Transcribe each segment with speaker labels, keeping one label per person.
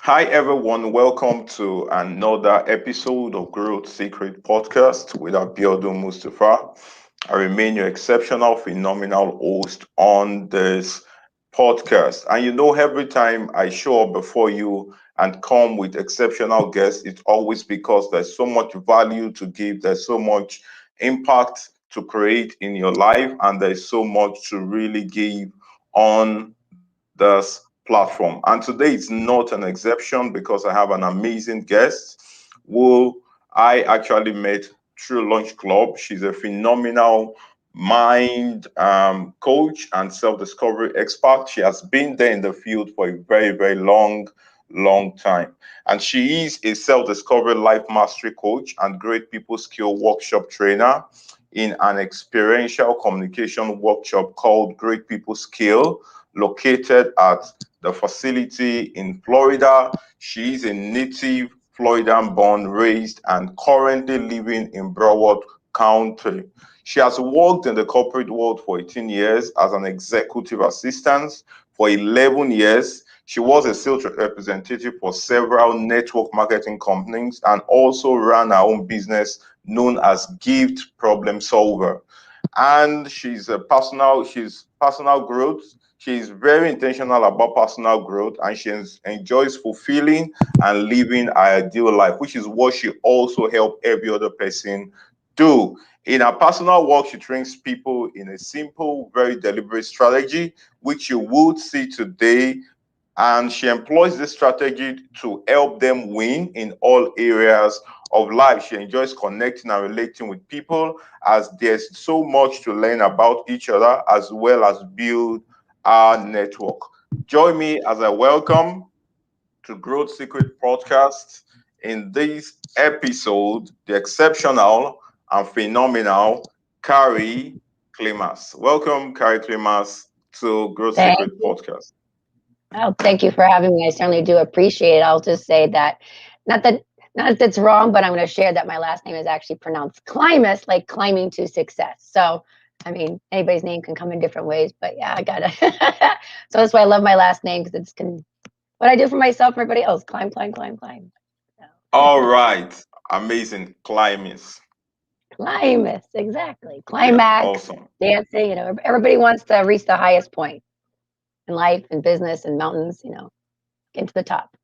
Speaker 1: Hi, everyone. Welcome to another episode of Growth Secret Podcast with Abiodun Mustafa. I remain your exceptional, phenomenal host on this podcast. And every time I show up before you and come with exceptional guests, it's always because there's so much value to give, there's so much impact to create in your life, and there's so much to really give on this platform. And today is not an exception because I have an amazing guest who I actually met through Lunch Club. She's a phenomenal mind coach and self discovery expert. She has been there in the field for a very, very long time. And she is a self discovery life mastery coach and great people skill workshop trainer in an experiential communication workshop called Great People Skill, located at the facility in Florida. She is a native Floridian born, raised, and currently living in Broward County. She has worked in the corporate world for 18 years as an executive assistant. For 11 years, she was a sales representative for several network marketing companies and also ran her own business known as Gift Problem Solver. And she's personal growth. She's very intentional about personal growth, and enjoys fulfilling and living her ideal life, which is what she also helped every other person do. In her personal work, she trains people in a simple, very deliberate strategy, which you would see today, and she employs this strategy to help them win in all areas of life. She enjoys connecting and relating with people as there's so much to learn about each other as well as build our network. Join me as I welcome to Growth Secret Podcast in this episode the exceptional and phenomenal Karrie Klimas. Welcome, Karrie Klimas, to Growth
Speaker 2: Thank
Speaker 1: Secret
Speaker 2: you.
Speaker 1: Podcast.
Speaker 2: Oh, thank you for having me. I certainly do appreciate it. I'll just say that, not that not that it's wrong, but I'm going to share that my last name is actually pronounced Klimas, like climbing to success. So, I mean, anybody's name can come in different ways, but yeah, I got it. So that's why I love my last name because what I do for myself, for everybody else, climb, climb, climb, climb. So.
Speaker 1: All right. Amazing. Climbing.
Speaker 2: Climax, exactly.
Speaker 1: Yeah,
Speaker 2: Climax,
Speaker 1: awesome.
Speaker 2: dancing. Everybody wants to reach the highest point in life and business and mountains. Get to the top.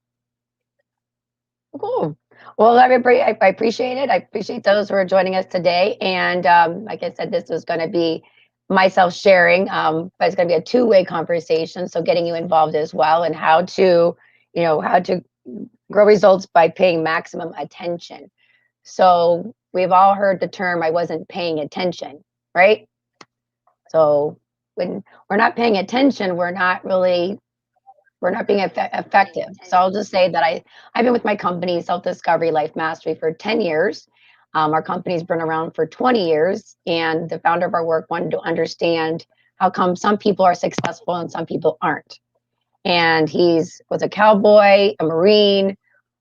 Speaker 2: Cool. Well, everybody, I appreciate it. I appreciate those who are joining us today. And like I said, this was going to be myself sharing, but it's going to be a two-way conversation. So getting you involved as well, and how to grow results by paying maximum attention. So we've all heard the term "I wasn't paying attention," right? So when we're not paying attention, we're not being effective. So I'll just say that I've been with my company, Self Discovery Life Mastery, for 10 years. Our company's been around for 20 years, and the founder of our work wanted to understand how come some people are successful and some people aren't. And he's was a cowboy, a marine,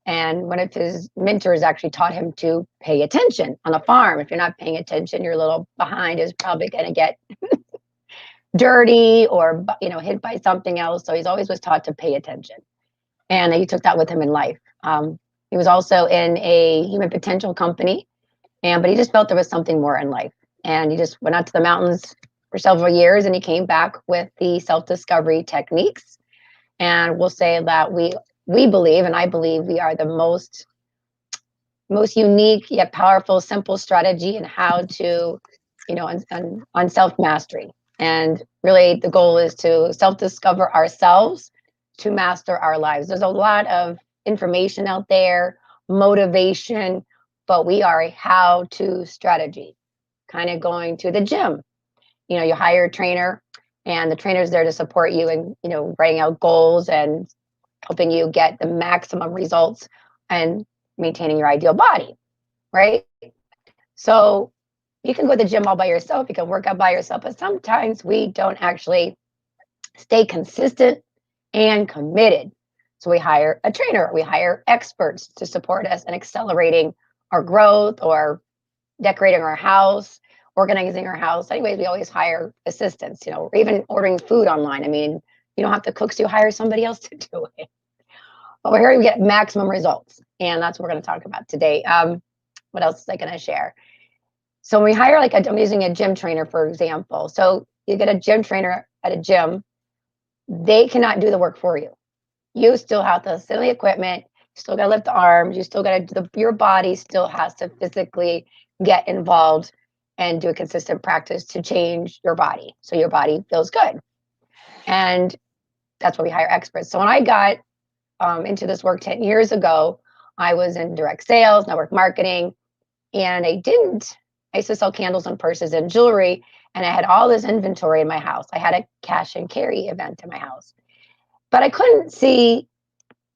Speaker 2: and one of his mentors actually taught him to pay attention on a farm. If you're not paying attention, your little behind is probably going to get dirty or hit by something else. So he's always was taught to pay attention, and he took that with him in life. He was also in a human potential company, but he just felt there was something more in life, and he just went out to the mountains for several years, and he came back with the self discovery techniques. And we'll say that we believe, and I believe, we are the most unique yet powerful, simple strategy in how to, on self mastery. And really, the goal is to self discover ourselves to master our lives. There's a lot of information out there, motivation, but we are a how to strategy, kind of going to the gym. You hire a trainer, and the trainer's there to support you and, writing out goals and helping you get the maximum results and maintaining your ideal body, right? So you can go to the gym all by yourself, you can work out by yourself, but sometimes we don't actually stay consistent and committed. So we hire a trainer, we hire experts to support us in accelerating our growth or decorating our house, organizing our house. Anyways, we always hire assistants, or even ordering food online. I mean, you don't have to cook, so you hire somebody else to do it. But we're here to get maximum results. And that's what we're going to talk about today. What else is I going to share? So when we hire, like, I'm using a gym trainer, for example. So you get a gym trainer at a gym, they cannot do the work for you. You still have to sit on the equipment. You still got to lift the arms. You still got to, your body still has to physically get involved and do a consistent practice to change your body so your body feels good. And that's why we hire experts. So when I got into this work 10 years ago, I was in direct sales, network marketing, and I used to sell candles and purses and jewelry, and I had all this inventory in my house. I had a cash and carry event in my house, but I couldn't see,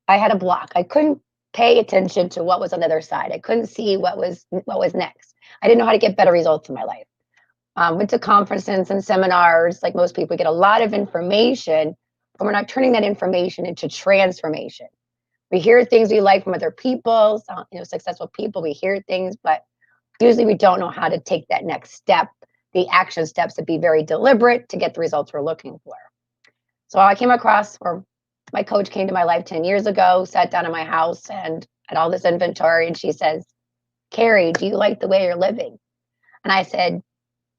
Speaker 2: I had a block. I couldn't pay attention to what was on the other side. I couldn't see what was next. I didn't know how to get better results in my life. Went to conferences and seminars. Like most people, get a lot of information, but we're not turning that information into transformation. We hear things we like from other people, successful people. We hear things, but usually we don't know how to take that next step, the action steps, to be very deliberate to get the results we're looking for. So I came across, or my coach came to my life 10 years ago, sat down in my house and had all this inventory. And she says, Karrie, do you like the way you're living? And I said,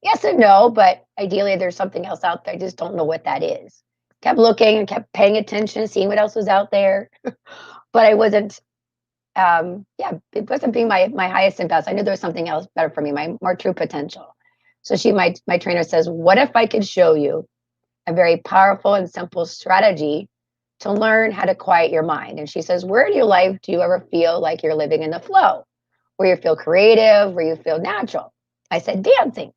Speaker 2: yes and no, but ideally there's something else out there. I just don't know what that is. Kept looking and kept paying attention, seeing what else was out there. But I wasn't, it wasn't being my highest and best. I knew there was something else better for me, my more true potential. So my trainer says, what if I could show you a very powerful and simple strategy to learn how to quiet your mind? And she says, where in your life do you ever feel like you're living in the flow? Where you feel creative, where you feel natural? I said, dancing.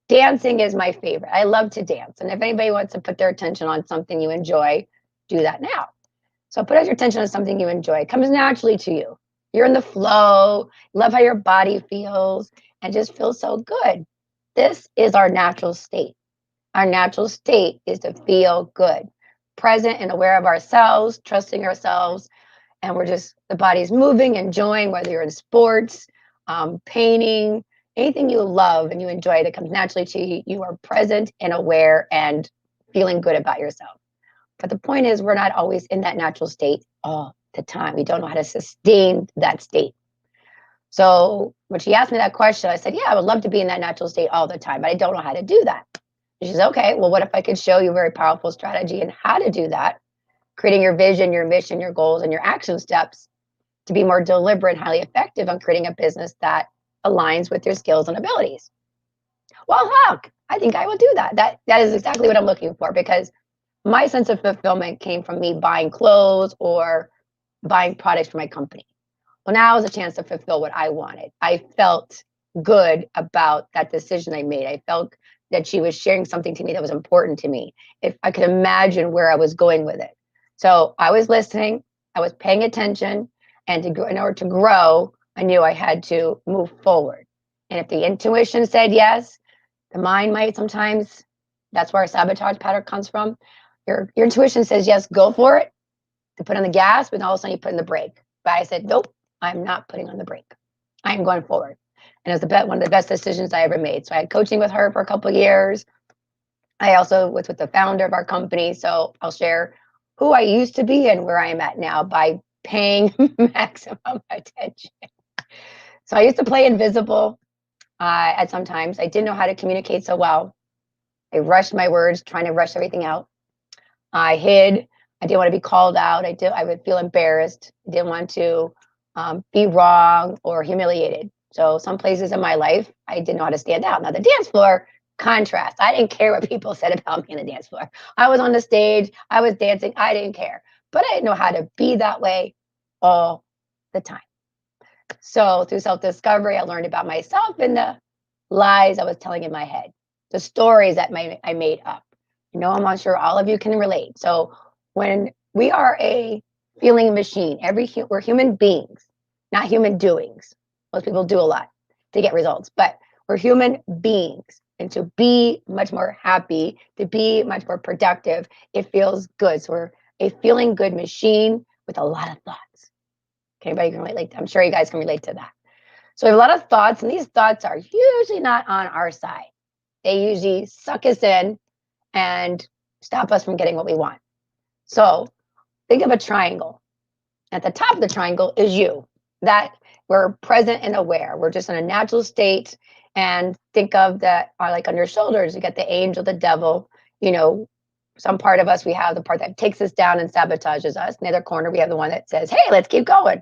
Speaker 2: Dancing is my favorite. I love to dance. And if anybody wants to put their attention on something you enjoy, do that now. So put your attention on something you enjoy. It comes naturally to you. You're in the flow, love how your body feels, and just feels so good. This is our natural state. Our natural state is to feel good, present and aware of ourselves, trusting ourselves, and the body's moving, enjoying, whether you're in sports, painting, anything you love and you enjoy that comes naturally to you. You are present and aware and feeling good about yourself. But the point is, we're not always in that natural state all the time. We don't know how to sustain that state. So when she asked me that question, I said, yeah, I would love to be in that natural state all the time, but I don't know how to do that. And she said, okay, well, what if I could show you a very powerful strategy and how to do that, creating your vision, your mission, your goals, and your action steps to be more deliberate and highly effective on creating a business that aligns with your skills and abilities. Well, heck, I think I will do that. That is exactly what I'm looking for, because my sense of fulfillment came from me buying clothes or buying products for my company. Well, now is a chance to fulfill what I wanted. I felt good about that decision I made. I felt that she was sharing something to me that was important to me. If I could imagine where I was going with it. So I was listening, I was paying attention, and in order to grow, I knew I had to move forward. And if the intuition said yes, the mind might sometimes, that's where our sabotage pattern comes from. Your intuition says yes, go for it, to put on the gas, but all of a sudden you put in the brake. But I said, nope, I'm not putting on the brake. I'm going forward. And it was one of the best decisions I ever made. So I had coaching with her for a couple of years. I also was with the founder of our company. So I'll share who I used to be and where I am at now by paying maximum attention. So I used to play invisible at sometimes. I didn't know how to communicate so well. I rushed my words, trying to rush everything out. I hid. I didn't want to be called out. I would feel embarrassed. I didn't want to be wrong or humiliated. So some places in my life, I didn't know how to stand out. Now the dance floor, contrast. I didn't care what people said about me on the dance floor. I was on the stage. I was dancing. I didn't care. But I didn't know how to be that way all the time. So through self-discovery, I learned about myself and the lies I was telling in my head, the stories that I made up. I'm sure all of you can relate. So when we are a feeling machine, we're human beings, not human doings. Most people do a lot to get results, but we're human beings. And to be much more happy, to be much more productive, it feels good. So we're a feeling good machine with a lot of thoughts. Anybody can relate? I'm sure you guys can relate to that. So we have a lot of thoughts, and these thoughts are usually not on our side. They usually suck us in and stop us from getting what we want. So think of a triangle. At the top of the triangle is you. That we're present and aware. We're just in a natural state. And think of that like on your shoulders, you get the angel, the devil, you know, some part of us, we have the part that takes us down and sabotages us. In the other corner, we have the one that says, hey, let's keep going.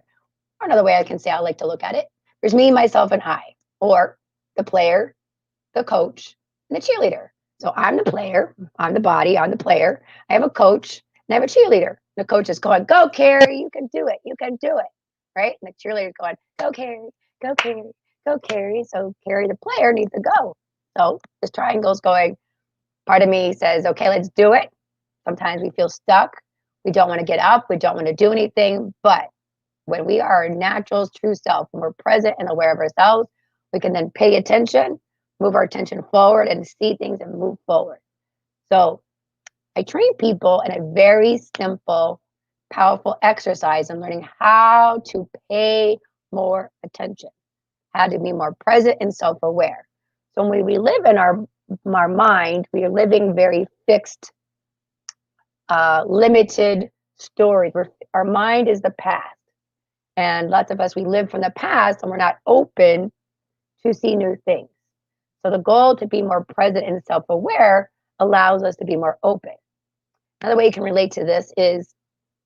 Speaker 2: Or another way I can say I like to look at it, there's me, myself, and I, or the player, the coach, and the cheerleader. So I'm the player, I'm the body, I'm the player. I have a coach, and I have a cheerleader. The coach is going, go, Karrie, you can do it, you can do it, right? And the cheerleader is going, go, Karrie, go, Karrie, go, Karrie. So Karrie, the player, needs to go. So this triangle is going, part of me says, okay, let's do it. Sometimes we feel stuck. We don't want to get up. We don't want to do anything. But when we are our natural, true self, when we're present and aware of ourselves, we can then pay attention, move our attention forward, and see things and move forward. So I train people in a very simple, powerful exercise in learning how to pay more attention, how to be more present and self-aware. So when we live in our mind, we are living very fixed, limited stories. Our mind is the past. And lots of us, we live from the past and we're not open to see new things. So the goal to be more present and self-aware allows us to be more open. Another way you can relate to this is,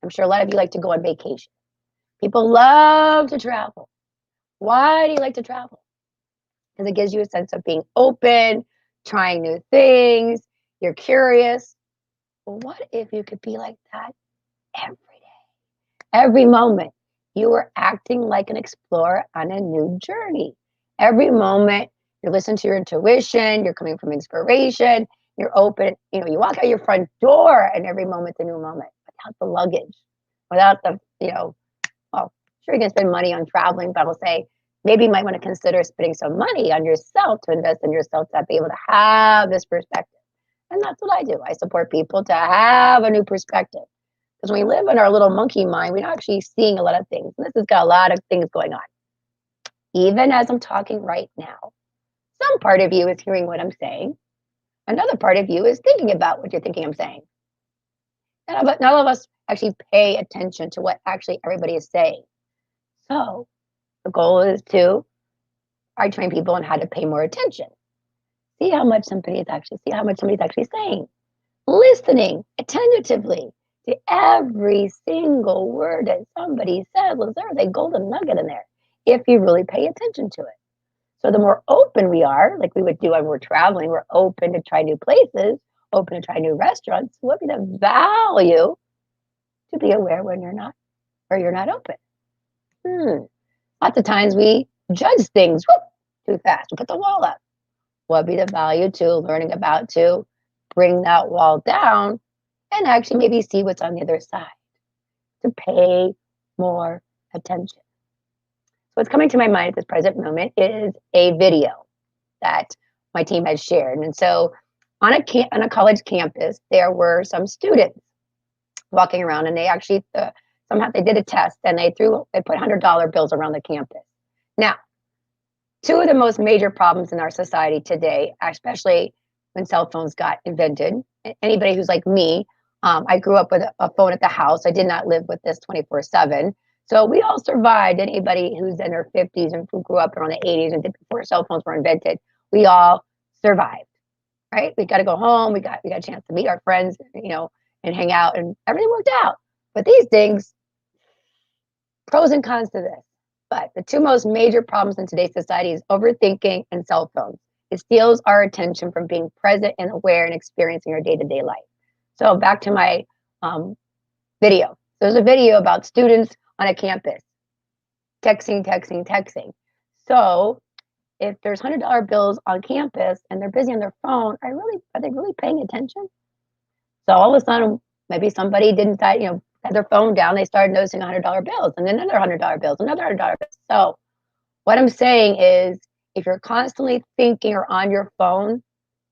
Speaker 2: I'm sure a lot of you like to go on vacation. People love to travel. Why do you like to travel? Because it gives you a sense of being open, trying new things, you're curious. Well, what if you could be like that every day, every moment? You are acting like an explorer on a new journey. Every moment, you're listening to your intuition, you're coming from inspiration, you're open. You know, you walk out your front door, and every moment's a new moment without the luggage, without the, well, sure, you can spend money on traveling, but I will say maybe you might want to consider spending some money on yourself to invest in yourself to be able to have this perspective. And that's what I do. I support people to have a new perspective. Because when we live in our little monkey mind, we're not actually seeing a lot of things. And this has got a lot of things going on. Even as I'm talking right now, some part of you is hearing what I'm saying. Another part of you is thinking about what you're thinking I'm saying. And not all of us actually pay attention to what actually everybody is saying. So the goal is I train people on how to pay more attention. See how much somebody's actually saying. Listening attentively to every single word that somebody says. Well, there's a golden nugget in there if you really pay attention to it. So the more open we are, like we would do when we're traveling, we're open to try new places, open to try new restaurants. What would be the value to be aware when you're not, or you're not open? Lots of times we judge things too fast. We put the wall up. What would be the value to learning about to bring that wall down and actually maybe see what's on the other side, to pay more attention? So what's coming to my mind at this present moment is a video that my team has shared. And so on a college campus, there were some students walking around, and they actually somehow they did a test, and they put $100 bills around the campus. Now, two of the most major problems in our society today, especially when cell phones got invented. Anybody who's like me, I grew up with a phone at the house. I did not live with this 24/7. So we all survived. Anybody who's in their 50s and who grew up around the 80s and before cell phones were invented, we all survived, right? We got to go home. We got a chance to meet our friends, and hang out, and everything worked out. But these things, pros and cons to this. But the two most major problems in today's society is overthinking and cell phones. It steals our attention from being present and aware and experiencing our day-to-day life. So back to my video. There's a video about students on a campus texting. So if there's $100 bills on campus and they're busy on their phone, are they really paying attention? So all of a sudden, maybe somebody didn't, had their phone down. They started noticing $100 bills, and then another $100 bills, another $100 bills. So what I'm saying is, if you're constantly thinking or on your phone,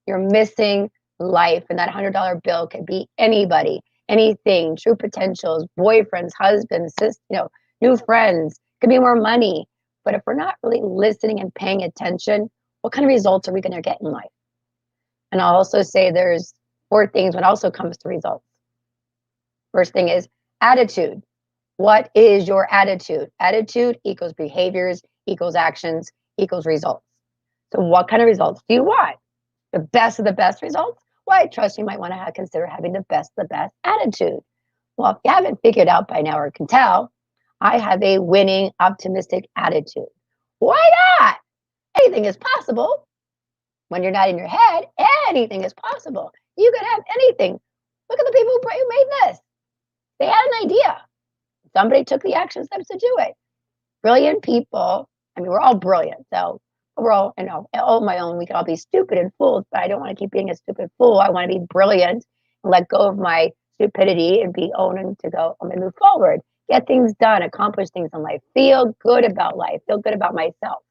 Speaker 2: you're missing life. And that $100 bill could be anybody, anything, true potentials, boyfriends, husbands, new friends. Could be more money. But if we're not really listening and paying attention, what kind of results are we going to get in life? And I'll also say there's 4 things when it also comes to results. First thing is attitude. What is your attitude? Attitude equals behaviors, equals actions, equals results. So what kind of results do you want? The best of the best results? Well, I trust you might want to consider having the best of the best attitude. Well, if you haven't figured out by now or can tell, I have a winning, optimistic attitude. Why not? Anything is possible. When you're not in your head, anything is possible. You could have anything. Look at the people who made this. They had an idea. Somebody took the action steps to do it. Brilliant people. I mean, we're all brilliant. So we're all, all my own. We can all be stupid and fools, but I don't want to keep being a stupid fool. I want to be brilliant and let go of my stupidity and be owning to go, I'm going to move forward, get things done, accomplish things in life, feel good about life, feel good about myself.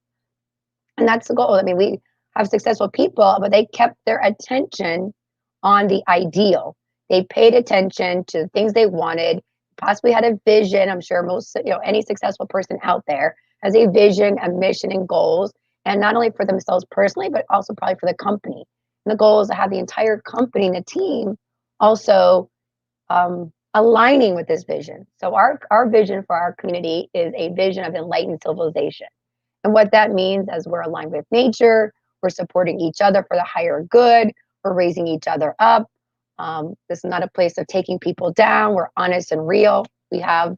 Speaker 2: And that's the goal. I mean, we have successful people, but they kept their attention on the ideal. They paid attention to the things they wanted, possibly had a vision. I'm sure most, any successful person out there has a vision, a mission, and goals, and not only for themselves personally, but also probably for the company. And the goal is to have the entire company and the team also aligning with this vision. So our vision for our community is a vision of enlightened civilization. And what that means is we're aligned with nature, we're supporting each other for the higher good, we're raising each other up. This is not a place of taking people down. We're honest and real. We have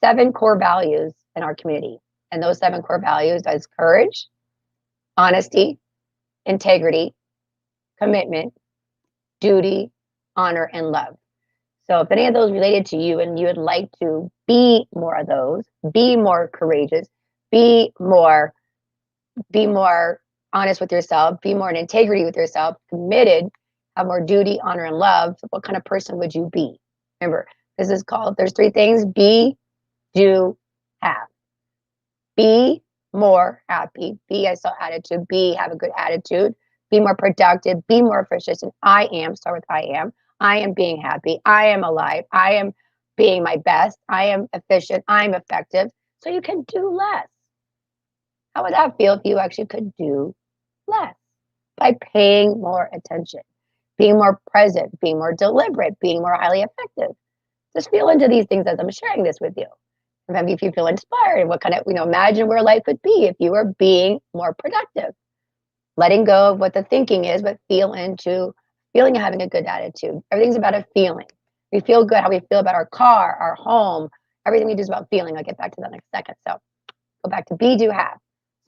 Speaker 2: 7 core values in our community. And those 7 core values is courage, honesty, integrity, commitment, duty, honor, and love. So if any of those related to you and you would like to be more of those, be more courageous, be more honest with yourself, be more in integrity with yourself, committed, have more duty, honor, and love, what kind of person would you be? Remember, this is called, there's 3 things: be, do, have. Be more happy. Be, I saw attitude. Be, have a good attitude. Be more productive. Be more efficient. I am, start with I am. I am being happy. I am alive. I am being my best. I am efficient. I'm effective. So you can do less. How would that feel if you actually could do less by paying more attention, being more present, being more deliberate, being more highly effective? Just feel into these things as I'm sharing this with you. Maybe if you feel inspired, what kind of, imagine where life would be if you were being more productive, letting go of what the thinking is, but feel into feeling and having a good attitude. Everything's about a feeling. We feel good how we feel about our car, our home, everything we do is about feeling. I'll get back to that in a second. So go back to be, do, have.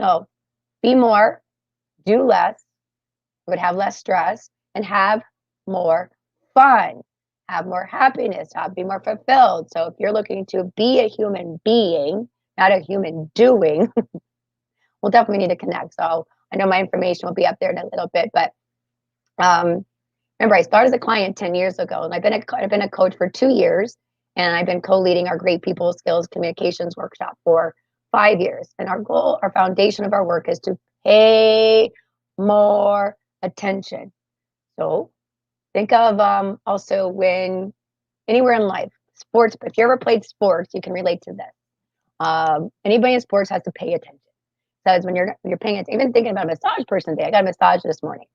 Speaker 2: So be more, do less, would have less stress, and have more fun, have more happiness, be more fulfilled. So if you're looking to be a human being, not a human doing, we'll definitely need to connect. So I know my information will be up there in a little bit, but remember, I started as a client 10 years ago, and I've been a coach for 2 years, and I've been co-leading our Great People Skills Communications Workshop for 5 years. And our goal, our foundation of our work is to pay more attention. So think of also when anywhere in life, sports, if you ever played sports, you can relate to this. Anybody in sports has to pay attention. So when you're paying attention, even thinking about a massage person today, I got a massage this morning.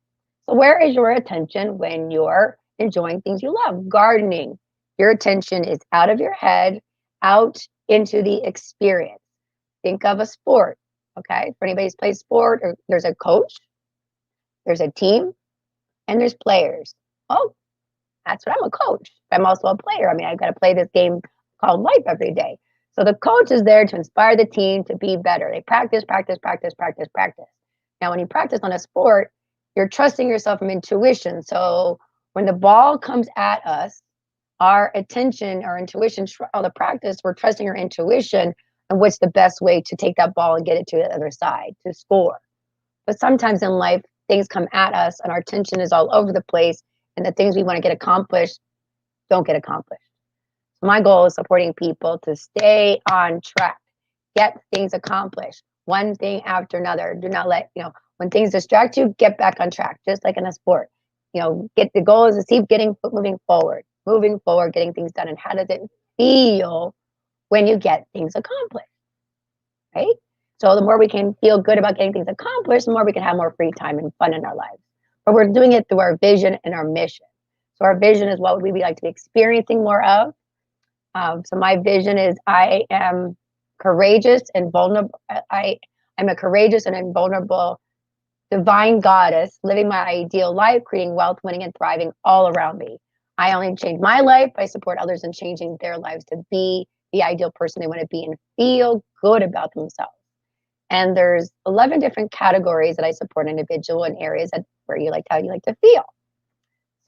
Speaker 2: So where is your attention when you're enjoying things you love? Gardening. Your attention is out of your head, out into the experience. Think of a sport, okay? For anybody who's played sport, or there's a coach, there's a team, and there's players. Oh, that's what I'm a coach. I'm also a player. I mean, I've got to play this game called life every day. So the coach is there to inspire the team to be better. They practice, practice, practice, practice, practice. Now, when you practice on a sport, you're trusting yourself from intuition. So when the ball comes at us, our attention, our intuition, all the practice, we're trusting our intuition and what's the best way to take that ball and get it to the other side to score. But sometimes in life, things come at us and our attention is all over the place, and the things we want to get accomplished don't get accomplished. So my goal is supporting people to stay on track, get things accomplished, one thing after another. Do not let, when things distract you, get back on track, just like in a sport. Get the goal is to keep moving forward, getting things done. And how does it feel when you get things accomplished, right? So the more we can feel good about getting things accomplished, the more we can have more free time and fun in our lives. But we're doing it through our vision and our mission. So our vision is what would we like to be experiencing more of? So my vision is I am courageous and vulnerable. I'm a courageous and invulnerable divine goddess living my ideal life, creating wealth, winning, and thriving all around me. I only change my life. I support others in changing their lives to be the ideal person they want to be and feel good about themselves. And there's 11 different categories that I support individual in areas that where you like how you like to feel.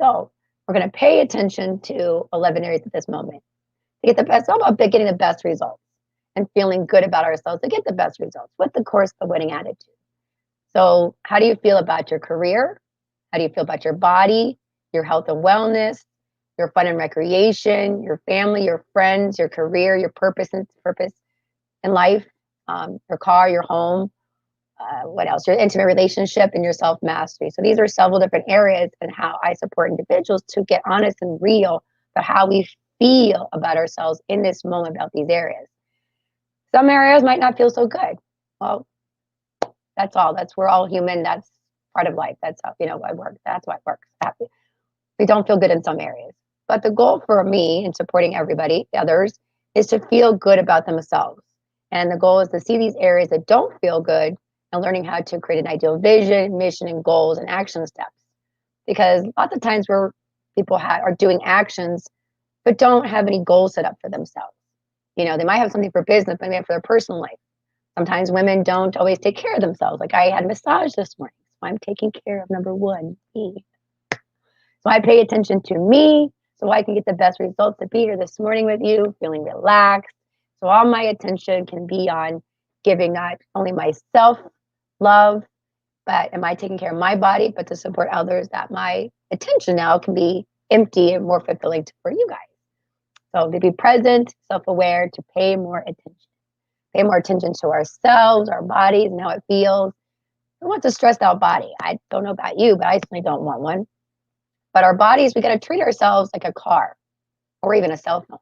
Speaker 2: So we're going to pay attention to 11 areas at this moment to get the best. It's all about getting the best results and feeling good about ourselves to get the best results with the course, the winning attitude. So, how do you feel about your career? How do you feel about your body, your health and wellness, your fun and recreation, your family, your friends, your career, your purpose in life, your car, your home, what else? Your intimate relationship and your self mastery. So these are several different areas and how I support individuals to get honest and real about how we feel about ourselves in this moment about these areas. Some areas might not feel so good. Well, that's all. That's we're all human. That's part of life. That's how I work. That's why it works. Happy. We don't feel good in some areas. But the goal for me in supporting everybody, others, is to feel good about themselves. And the goal is to see these areas that don't feel good and learning how to create an ideal vision, mission, and goals and action steps. Because lots of times where people are doing actions but don't have any goals set up for themselves. They might have something for business, but maybe for their personal life. Sometimes women don't always take care of themselves. Like I had a massage this morning, so I'm taking care of number one, me. So I pay attention to me so I can get the best results to be here this morning with you, feeling relaxed. So all my attention can be on giving not only myself love, but am I taking care of my body, but to support others that my attention now can be empty and more fulfilling for you guys. So to be present, self-aware, to pay more attention. Pay more attention to ourselves, our bodies, and how it feels. Who wants a stressed out body? I don't know about you, but I certainly don't want one. But our bodies, we got to treat ourselves like a car or even a cell phone.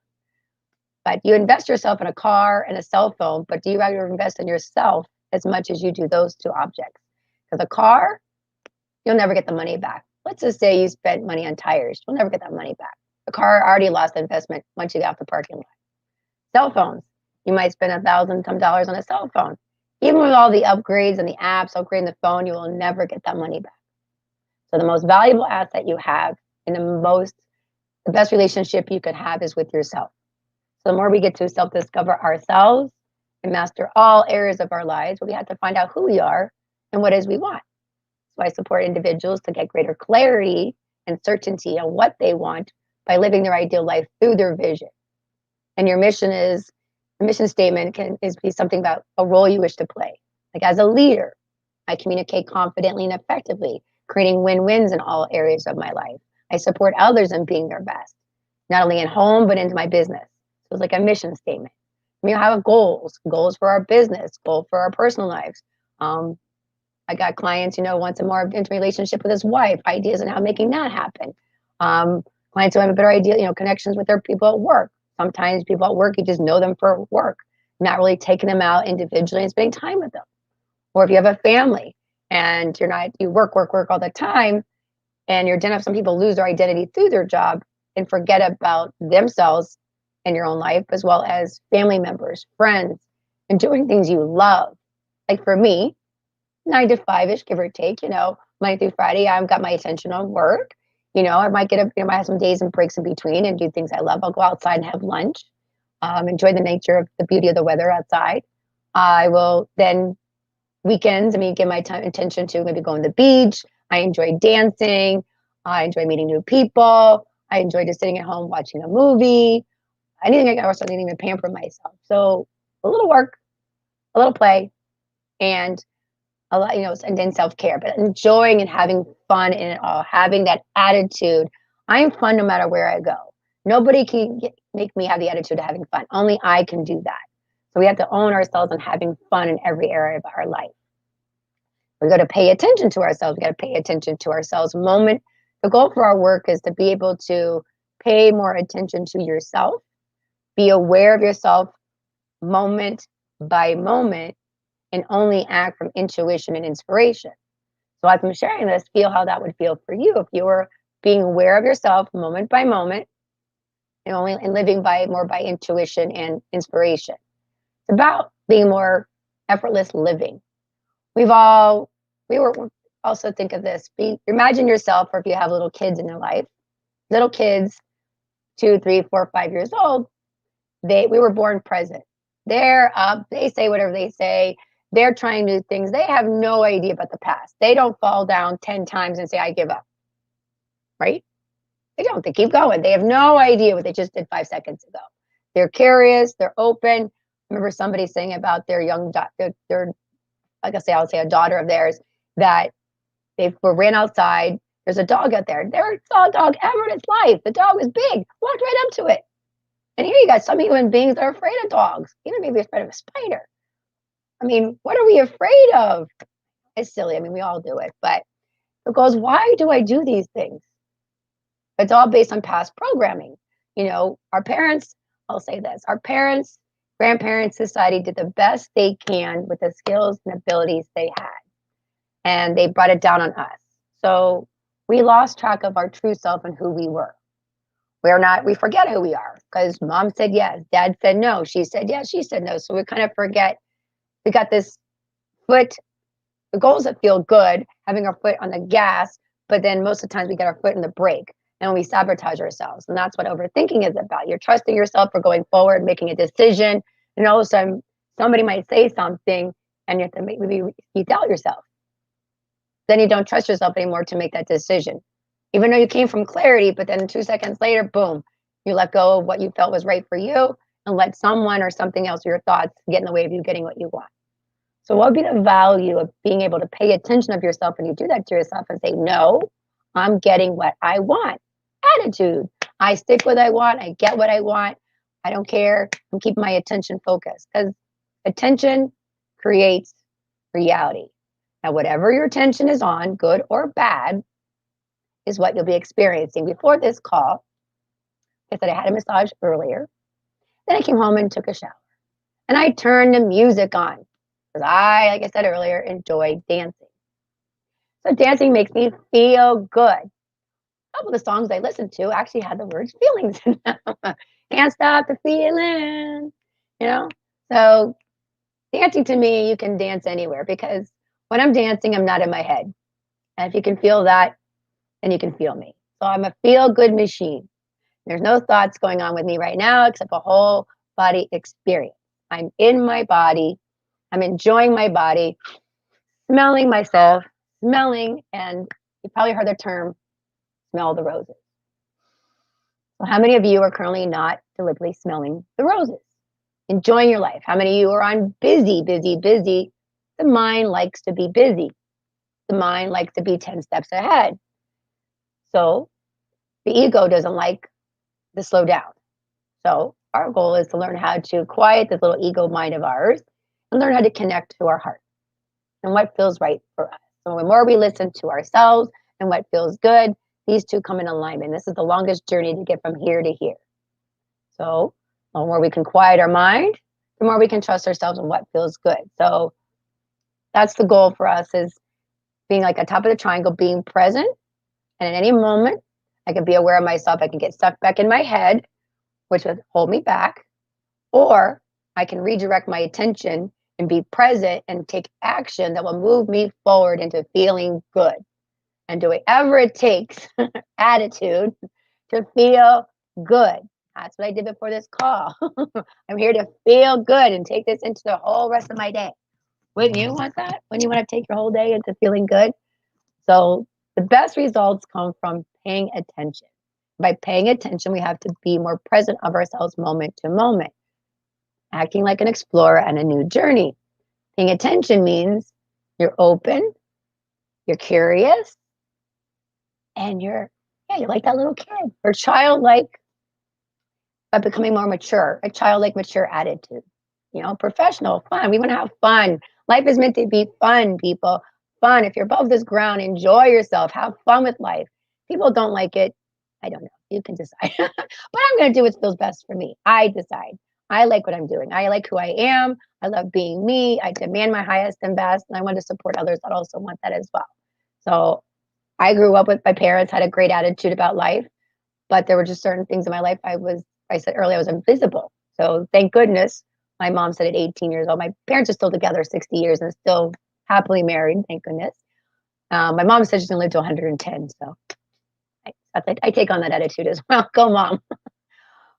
Speaker 2: But you invest yourself in a car and a cell phone, but do you rather invest in yourself as much as you do those two objects? Because a car, you'll never get the money back. Let's just say you spent money on tires. You'll never get that money back. The car already lost the investment once you get off the parking lot. Cell phones, you might spend $1,000 some dollars on a cell phone. Even with all the upgrades and the apps, upgrading the phone, you will never get that money back. So the most valuable asset you have and the best relationship you could have is with yourself. So the more we get to self-discover ourselves and master all areas of our lives, we have to find out who we are and what it is we want. So I support individuals to get greater clarity and certainty on what they want by living their ideal life through their vision. And your mission statement can be something about a role you wish to play. Like as a leader, I communicate confidently and effectively, creating win-wins in all areas of my life. I support others in being their best, not only at home, but into my business. So it's like a mission statement. We have goals for our business, goals for our personal lives. I got clients, wants a more intimate relationship with his wife, ideas on how making that happen. Clients who have a better idea, connections with their people at work. Sometimes people at work, you just know them for work, not really taking them out individually and spending time with them. Or if you have a family and you work all the time, and some people lose their identity through their job and forget about themselves in your own life, as well as family members, friends, and doing things you love. Like for me, 9 to 5-ish, give or take, Monday through Friday, I've got my attention on work. I might might have some days and breaks in between and do things I love. I'll go outside and have lunch, enjoy the nature of the beauty of the weather outside. I will then weekends, give my time attention to maybe going to the beach. I enjoy dancing. I enjoy meeting new people. I enjoy just sitting at home watching a movie. Anything I can also anything to pamper myself. So a little work, a little play, and a lot, and then self-care, but enjoying and having fun in it all, having that attitude. I'm fun no matter where I go. Nobody can make me have the attitude of having fun. Only I can do that. So we have to own ourselves and having fun in every area of our life. We got to pay attention to ourselves. We got to pay attention to ourselves. The goal for our work is to be able to pay more attention to yourself, be aware of yourself moment by moment, and only act from intuition and inspiration. So as I'm sharing this, feel how that would feel for you if you were being aware of yourself moment by moment, and living by more by intuition and inspiration. It's about being more effortless living. We've all, we were also think of this. Imagine yourself, or if you have little kids in your life, little kids, 2, 3, 4, 5 years old, we were born present. They're up, they say whatever they say. They're trying new things. They have no idea about the past. They don't fall down 10 times and say, I give up, right? They don't. They keep going. They have no idea what they just did 5 seconds ago. They're curious. They're open. I remember somebody saying about their young, their like I say, I would say a daughter of theirs that they ran outside. There's a dog out there. Never saw a dog ever in its life. The dog was big. Walked right up to it. And here you got some human beings that are afraid of dogs. Even maybe afraid of a spider. I mean, what are we afraid of? It's silly. I mean, we all do it. But it goes, why do I do these things? It's all based on past programming. Our parents, I'll say this, our parents, grandparents, society did the best they can with the skills and abilities they had. And they brought it down on us. So we lost track of our true self and who we were. We forget who we are because mom said yes, dad said no, she said yes, she said no. So we kind of forget. We got this foot, the goals that feel good, having our foot on the gas, but then most of the times we get our foot in the brake and we sabotage ourselves. And that's what overthinking is about. You're trusting yourself for going forward, making a decision, and all of a sudden somebody might say something and you have to maybe you doubt yourself. Then you don't trust yourself anymore to make that decision. Even though you came from clarity, but then 2 seconds later, boom, you let go of what you felt was right for you and let someone or something else or your thoughts get in the way of you getting what you want. So what would be the value of being able to pay attention of yourself when you do that to yourself and say, no, I'm getting what I want. Attitude. I stick with what I want. I get what I want. I don't care. I'm keeping my attention focused because attention creates reality. Now, whatever your attention is on, good or bad, is what you'll be experiencing. Before this call, I said I had a massage earlier. Then I came home and took a shower. And I turned the music on because like I said earlier, enjoy dancing. So dancing makes me feel good. A couple of the songs I listened to actually had the words feelings in them. Can't stop the feeling, So dancing to me, you can dance anywhere because when I'm dancing, I'm not in my head. And if you can feel that, then you can feel me. So I'm a feel-good machine. There's no thoughts going on with me right now except a whole body experience. I'm in my body. I'm enjoying my body, smelling myself, and you probably heard the term, smell the roses. So how many of you are currently not deliberately smelling the roses? Enjoying your life. How many of you are on busy, busy, busy? The mind likes to be busy. The mind likes to be 10 steps ahead. So the ego doesn't like to slow down. So our goal is to learn how to quiet this little ego mind of ours and learn how to connect to our heart and what feels right for us. So the more we listen to ourselves and what feels good, these two come in alignment. This is the longest journey to get from here to here. So the more we can quiet our mind, the more we can trust ourselves and what feels good. So that's the goal for us, is being like on top of the triangle, being present. And at any moment, I can be aware of myself. I can get stuck back in my head, which would hold me back, or I can redirect my attention and be present and take action that will move me forward into feeling good and do whatever it takes, attitude, to feel good. That's what I did before this call. I'm here to feel good and take this into the whole rest of my day. Wouldn't you want that? Wouldn't you want to take your whole day into feeling good? So the best results come from paying attention. By paying attention, we have to be more present of ourselves moment to moment, acting like an explorer on a new journey. Paying attention means you're open, you're curious, and you're like that little kid or childlike, but becoming more mature, a childlike mature attitude. Professional, fun. We want to have fun. Life is meant to be fun, people. Fun. If you're above this ground, enjoy yourself. Have fun with life. People don't like it. I don't know. You can decide. But I'm going to do what feels best for me. I decide. I like what I'm doing. I like who I am. I love being me. I demand my highest and best. And I want to support others that also want that as well. So I grew up with my parents, had a great attitude about life. But there were just certain things in my life I said earlier, I was invisible. So thank goodness my mom said at 18 years old, my parents are still together 60 years and still happily married, thank goodness. My mom said she's gonna live to 110. So I take on that attitude as well. Go mom.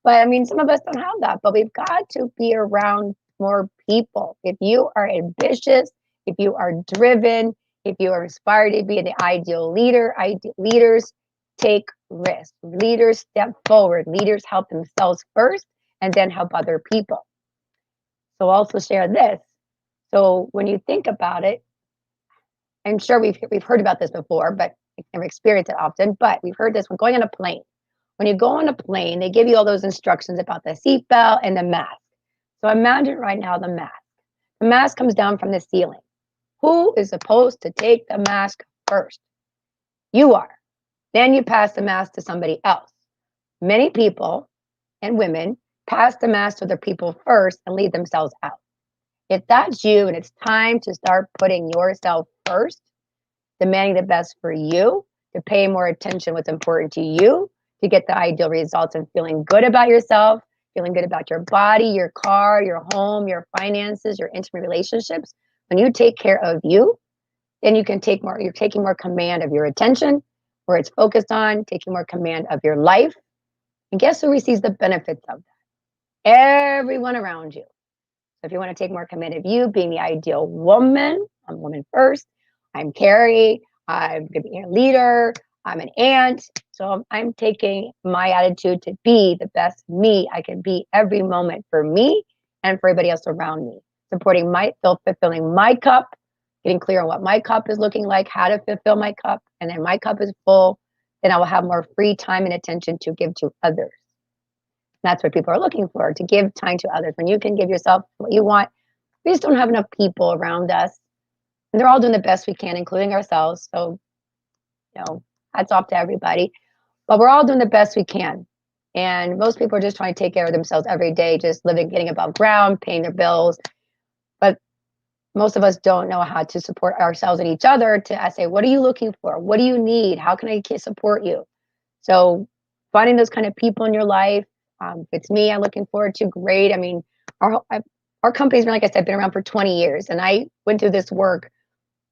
Speaker 2: But I mean, some of us don't have that, but we've got to be around more people. If you are ambitious, if you are driven, if you are inspired to be the ideal leader, leaders take risks. Leaders step forward. Leaders help themselves first and then help other people. So also share this. So when you think about it, I'm sure we've heard about this before, but we've never experienced it often. But we've heard this when going on a plane. When you go on a plane, they give you all those instructions about the seatbelt and the mask. So imagine right now the mask. The mask comes down from the ceiling. Who is supposed to take the mask first? You are. Then you pass the mask to somebody else. Many people and women pass the mask to other people first and leave themselves out. If that's you and it's time to start putting yourself first, demanding the best for you, to pay more attention what's important to you, to get the ideal results and feeling good about yourself, feeling good about your body, your car, your home, your finances, your intimate relationships. When you take care of you, then you can take more, you're taking more command of your attention, where it's focused on, taking more command of your life. And guess who receives the benefits of that? Everyone around you. So if you want to take more command of you, being the ideal woman, I'm a woman first. I'm Karrie. I'm going to be a leader. I'm an aunt. So I'm taking my attitude to be the best me I can be every moment for me and for everybody else around me. Supporting fulfilling my cup, getting clear on what my cup is looking like, how to fulfill my cup. And then my cup is full. Then I will have more free time and attention to give to others. That's what people are looking for, to give time to others. When you can give yourself what you want, we just don't have enough people around us. And they're all doing the best we can, including ourselves. So, hats off to everybody. But we're all doing the best we can. And most people are just trying to take care of themselves every day, just living, getting above ground, paying their bills. But most of us don't know how to support ourselves and each other to say, what are you looking for? What do you need? How can I support you? So finding those kind of people in your life, if it's me, I'm looking forward to, great. I mean, our company's been, like I said, been around for 20 years. And I went through this work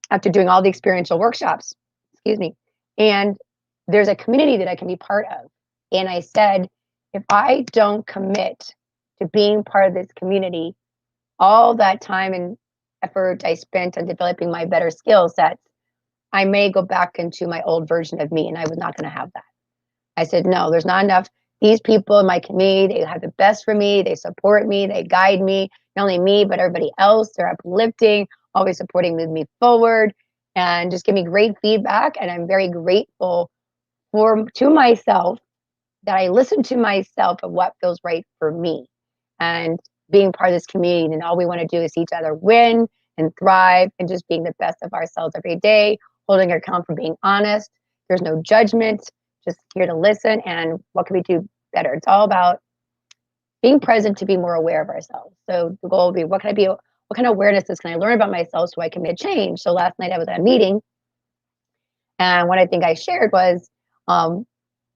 Speaker 2: after doing all the experiential workshops, excuse me. And there's a community that I can be part of. And I said, if I don't commit to being part of this community, all that time and effort I spent on developing my better skill sets, I may go back into my old version of me. And I was not going to have that. I said, no, there's not enough. These people in my community, they have the best for me. They support me. They guide me. Not only me, but everybody else. They're uplifting, always supporting, moving me forward, and just give me great feedback. And I'm very grateful to myself that I listen to myself of what feels right for me. And being part of this community, and all we want to do is see each other win and thrive, and just being the best of ourselves every day, holding our account for being honest. There's no judgment, just here to listen and what can we do better. It's all about being present to be more aware of ourselves. So the goal will be, what kind of awarenesses can I learn about myself so I can make change? So last night I was at a meeting, and what I think I shared was,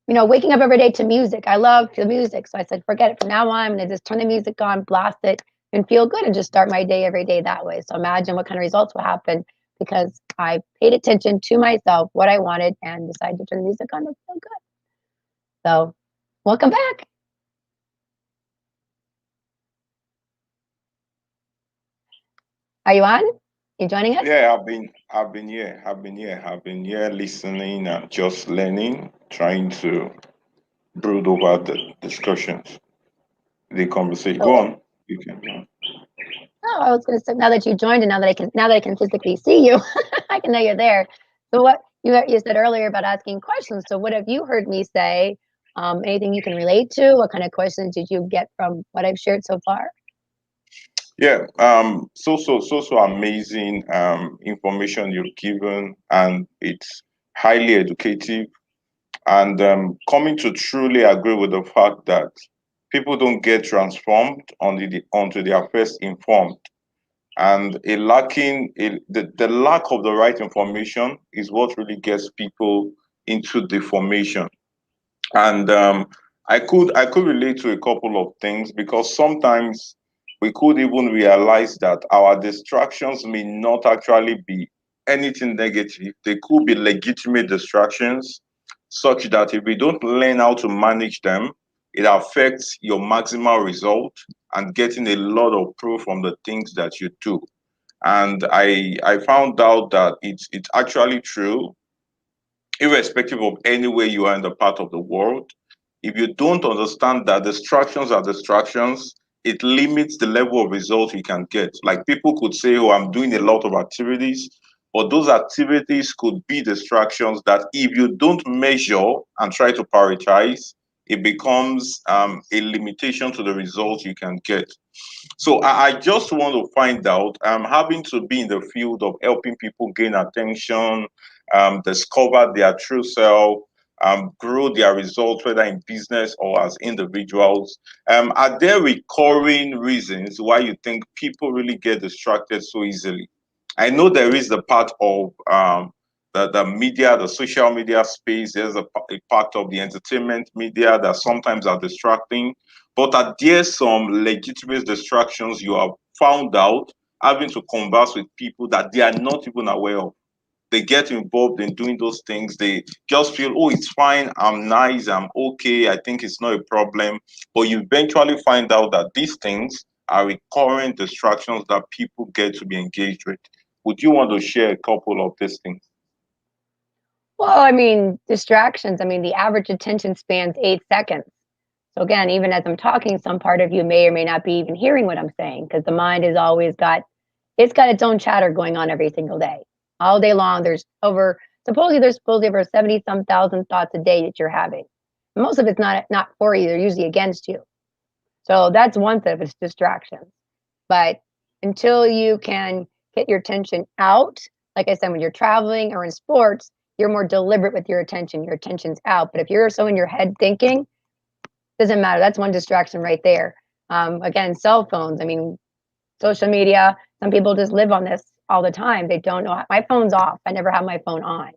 Speaker 2: waking up every day to music. I love the music. So I said, forget it. From now on, I'm going to just turn the music on, blast it, and feel good and just start my day every day that way. So imagine what kind of results will happen because I paid attention to myself, what I wanted, and decided to turn the music on to feel good. So welcome back. Are you on? You joining us?
Speaker 1: Yeah, I've been here listening and just learning, trying to brood over the discussions, the conversation. Go
Speaker 2: So,
Speaker 1: on. You can go on.
Speaker 2: oh, I was going to say, now that you joined and now that I can physically see you, I can know you're there. So what you said earlier about asking questions. So what have you heard me say? Anything you can relate to? What kind of questions did you get from what I've shared so far?
Speaker 1: Yeah, so amazing information you've given, and it's highly educative. And coming to truly agree with the fact that people don't get transformed until they are first informed, and the lack of the right information is what really gets people into deformation. And I could relate to a couple of things, because sometimes we could even realize that our distractions may not actually be anything negative. They could be legitimate distractions, such that if we don't learn how to manage them, it affects your maximal result and getting a lot of proof from the things that you do. And I found out that it's actually true, irrespective of anywhere you are in the part of the world. If you don't understand that distractions are distractions, it limits the level of results you can get. Like, people could say, oh, I'm doing a lot of activities, but those activities could be distractions that, if you don't measure and try to prioritize, it becomes a limitation to the results you can get. So I just want to find out, having to be in the field of helping people gain attention, discover their true self, grow their results, whether in business or as individuals. Are there recurring reasons why you think people really get distracted so easily? I know there is the part of the media, the social media space. There's a part of the entertainment media that sometimes are distracting. But are there some legitimate distractions you have found out having to converse with people that they are not even aware of? They get involved in doing those things. They just feel, oh, it's fine, I'm nice, I'm okay, I think it's not a problem. But you eventually find out that these things are recurrent distractions that people get to be engaged with. Would you want to share a couple of these things?
Speaker 2: Well, I mean, distractions. I mean, the average attention span's 8 seconds. So again, even as I'm talking, some part of you may or may not be even hearing what I'm saying, because the mind is always got it's got its own chatter going on every single day. All day long, there's supposedly over 70 some thousand thoughts a day that you're having. Most of it's not for you, they're usually against you. So that's one set of its distractions. But until you can get your attention out, like I said, when you're traveling or in sports, you're more deliberate with your attention. Your attention's out. But if you're so in your head thinking, doesn't matter. That's one distraction right there. Again, cell phones. I mean, social media. Some people just live on this all the time. They don't know. My phone's off. I never have my phone on.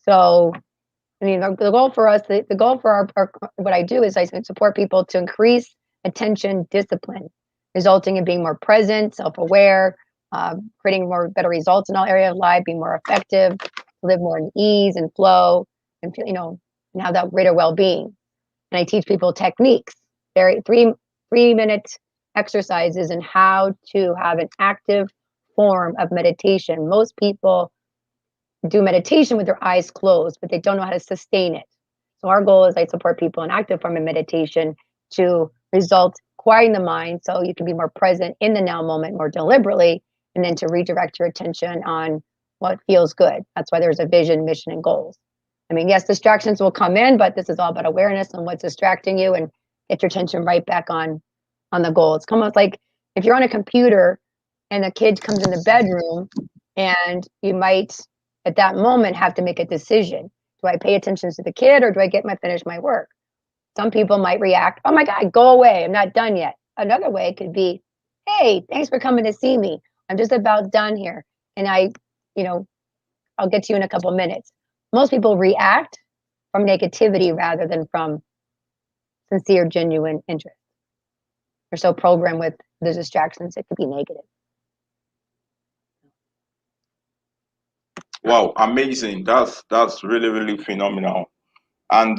Speaker 2: So, I mean, the goal for us, the goal for our what I do is I support people to increase attention discipline, resulting in being more present, self-aware, creating more better results in all areas of life, being more effective, live more in ease and flow, and and have that greater well-being. And I teach people techniques, very 3 minute exercises, and how to have an active form of meditation. Most people do meditation with their eyes closed, but they don't know how to sustain it. So our goal is I support people in active form of meditation to result quieting the mind so you can be more present in the now moment more deliberately, and then to redirect your attention on what feels good. That's why there's a vision, mission, and goals. I mean, yes, distractions will come in, but this is all about awareness and what's distracting you, and get your attention right back on the goal. It's almost like if you're on a computer and a kid comes in the bedroom, and you might at that moment have to make a decision. Do I pay attention to the kid, or do I finish my work? Some people might react, oh my God, go away, I'm not done yet. Another way could be, hey, thanks for coming to see me. I'm just about done here. And you know, I'll get to you in a couple of minutes. Most people react from negativity rather than from sincere, genuine interest. They're so programmed with the distractions, it could be negative.
Speaker 1: Wow, amazing. That's really, really phenomenal. And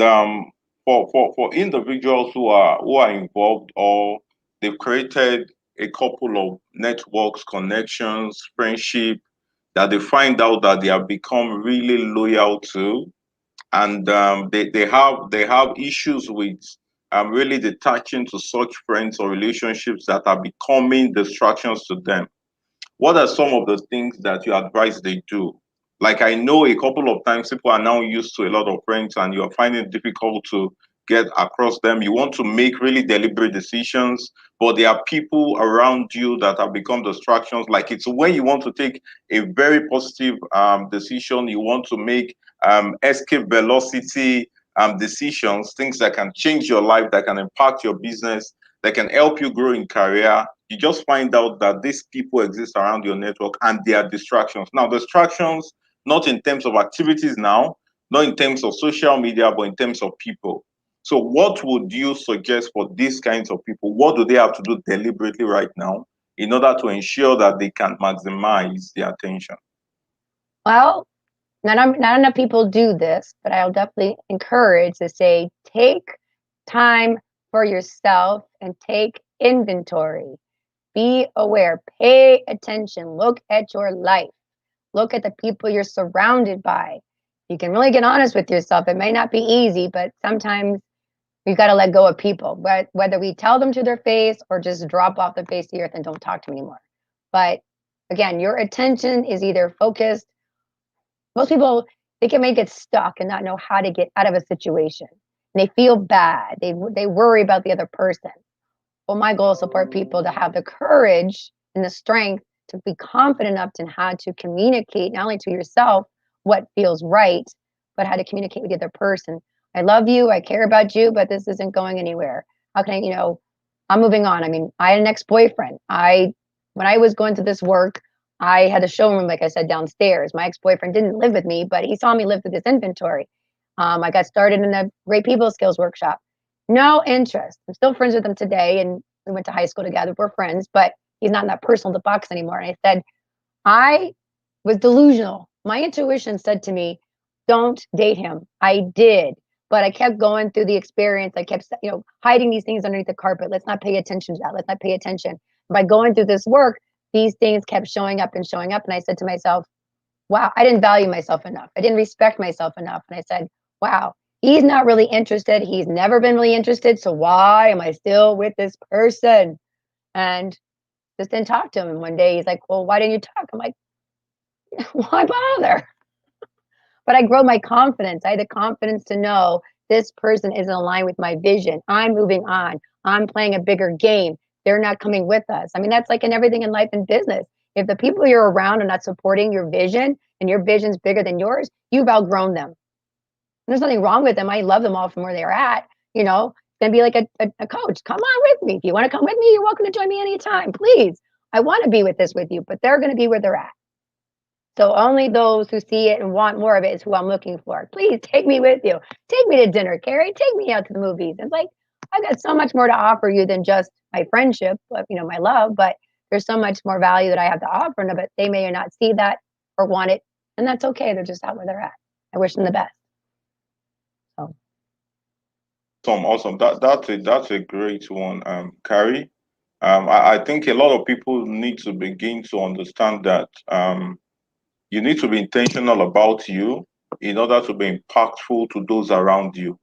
Speaker 1: for individuals who are involved, or they've created a couple of networks, connections, friendship, that they find out that they have become really loyal to, and they have issues with really detaching to such friends or relationships that are becoming distractions to them. What are some of the things that you advise they do? Like, I know a couple of times people are now used to a lot of friends and you're finding it difficult to get across them. You want to make really deliberate decisions, but there are people around you that have become distractions. Like, it's when you want to take a very positive decision, you want to make escape velocity decisions, things that can change your life, that can impact your business, that can help you grow in career. You just find out that these people exist around your network and they are distractions. Now, distractions, not in terms of activities now, not in terms of social media, but in terms of people. So, what would you suggest for these kinds of people? What do they have to do deliberately right now in order to ensure that they can maximize their attention?
Speaker 2: Well, not enough people do this, but I'll definitely encourage to say take time for yourself and take inventory. Be aware, pay attention, look at your life, look at the people you're surrounded by. You can really get honest with yourself. It may not be easy, but sometimes we've got to let go of people, but whether we tell them to their face or just drop off the face of the earth and don't talk to them anymore. But again, your attention is either focused. Most people, they can make it stuck and not know how to get out of a situation. And they feel bad. They worry about the other person. Well, my goal is to support people to have the courage and the strength to be confident enough in how to communicate not only to yourself what feels right, but how to communicate with the other person. I love you, I care about you, but this isn't going anywhere. How can I, I'm moving on. I mean, I had an ex-boyfriend. When I was going through this work, I had a showroom, like I said, downstairs. My ex-boyfriend didn't live with me, but he saw me live through this inventory. I got started in a great people skills workshop. No interest. I'm still friends with him today, and we went to high school together. We're friends, but he's not in that personal the box anymore. And I said, I was delusional. My intuition said to me, don't date him. I did, but I kept going through the experience. I kept, hiding these things underneath the carpet. Let's not pay attention to that. Let's not pay attention. By going through this work, these things kept showing up and showing up. And I said to myself, wow, I didn't value myself enough. I didn't respect myself enough. And I said, wow, he's not really interested. He's never been really interested. So why am I still with this person? And just didn't talk to him. And one day he's like, well, why didn't you talk? I'm like, why bother? But I grow my confidence. I had the confidence to know this person isn't aligned with my vision. I'm moving on. I'm playing a bigger game. They're not coming with us. I mean, that's like in everything in life and business. If the people you're around are not supporting your vision and your vision's bigger than yours, you've outgrown them. There's nothing wrong with them. I love them all from where they're at. It's going to be like a coach. Come on with me. If you want to come with me, you're welcome to join me anytime. Please. I want to be with this with you, but they're going to be where they're at. So only those who see it and want more of it is who I'm looking for. Please take me with you. Take me to dinner, Karrie. Take me out to the movies. It's like, I've got so much more to offer you than just my friendship, my love, but there's so much more value that I have to offer them, but they may or not see that or want it. And that's okay. They're just out where they're at. I wish them the best. So.
Speaker 1: Awesome. That's a great one, Karrie. I think a lot of people need to begin to understand that you need to be intentional about you in order to be impactful to those around you.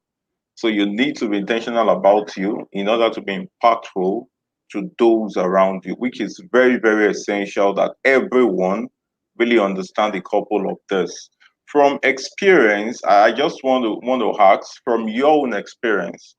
Speaker 1: So you need to be intentional about you in order to be impactful to those around you, which is very, very essential that everyone really understand a couple of this. From experience, I just want to ask from your own experience,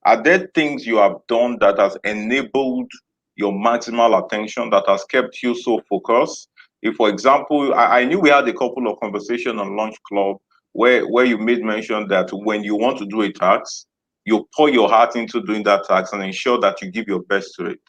Speaker 1: are there things you have done that has enabled your maximal attention that has kept you so focused? If, for example, I knew we had a couple of conversations on Lunch Club where you made mention that when you want to do a task, you pour your heart into doing that task and ensure that you give your best to it.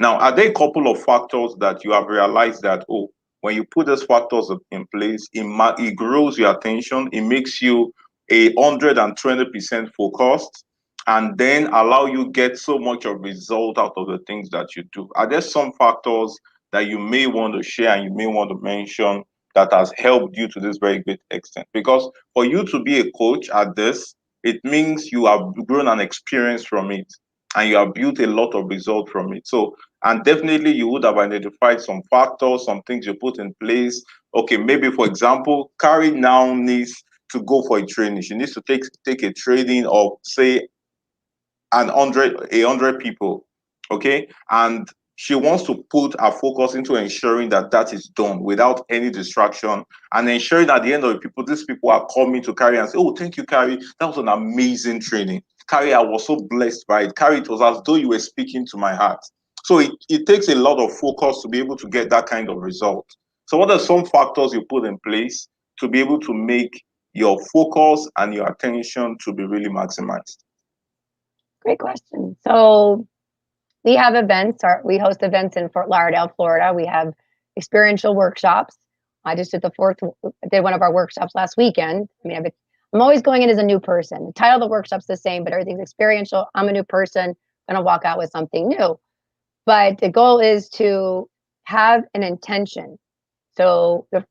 Speaker 1: Now, are there a couple of factors that you have realized that, oh, when you put those factors in place, it grows your attention, it makes you 120% focused, and then allow you get so much of result out of the things that you do? Are there some factors that you may want to share and you may want to mention that has helped you to this very great extent? Because for you to be a coach at this, it means you have grown an experience from it and you have built a lot of result from it. So, and definitely you would have identified some factors, some things you put in place. Okay, maybe for example, Karrie now needs to go for a training. She needs to take a training of say 100 people, okay, and she wants to put her focus into ensuring that that is done without any distraction, and ensuring at the end of the people, these people are coming to Karrie and say, oh, thank you, Karrie, that was an amazing training. Karrie, I was so blessed by it. Karrie, it was as though you were speaking to my heart. So it takes a lot of focus to be able to get that kind of result. So what are some factors you put in place to be able to make your focus and your attention to be really maximized?
Speaker 2: Great question. So we have events, we host events in Fort Lauderdale, Florida. We have experiential workshops. I just did one of our workshops last weekend. I mean, I'm always going in as a new person. The title of the workshop's the same, but everything's experiential. I'm a new person, gonna walk out with something new. But the goal is to have an intention. So the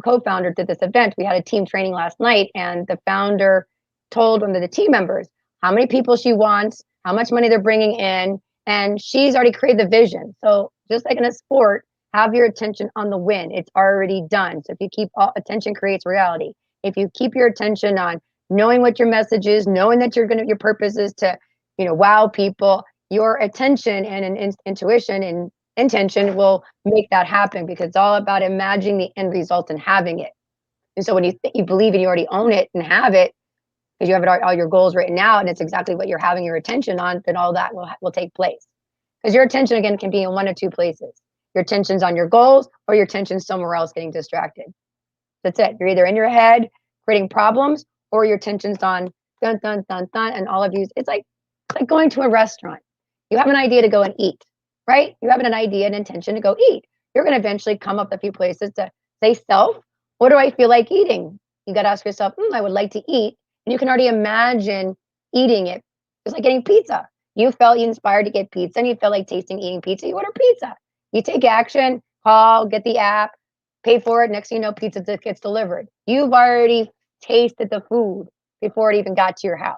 Speaker 2: co-founder did this event. We had a team training last night, and the founder told one of the team members how many people she wants, how much money they're bringing in, and she's already created the vision. So just like in a sport, have your attention on the win. It's already done. So if you keep attention creates reality. If you keep your attention on knowing what your message is, knowing that your purpose is to, wow people, your attention and intuition and intention will make that happen, because it's all about imagining the end result and having it. And so when you believe and you already own it and have it, because you have all your goals written out and it's exactly what you're having your attention on, then all that will take place. Because your attention, again, can be in one of two places. Your attention's on your goals, or your attention's somewhere else getting distracted. That's it. You're either in your head creating problems, or your attention's on dun, dun, dun, dun, and all of you. It's like going to a restaurant. You have an idea to go and eat, right? You have an idea and intention to go eat. You're going to eventually come up with a few places to say, self, what do I feel like eating? You got to ask yourself, I would like to eat. And you can already imagine eating it. It's like getting pizza. You felt inspired to get pizza and you felt like eating pizza. You order pizza. You take action, call, get the app, pay for it. Next thing you know, pizza gets delivered. You've already tasted the food before it even got to your house.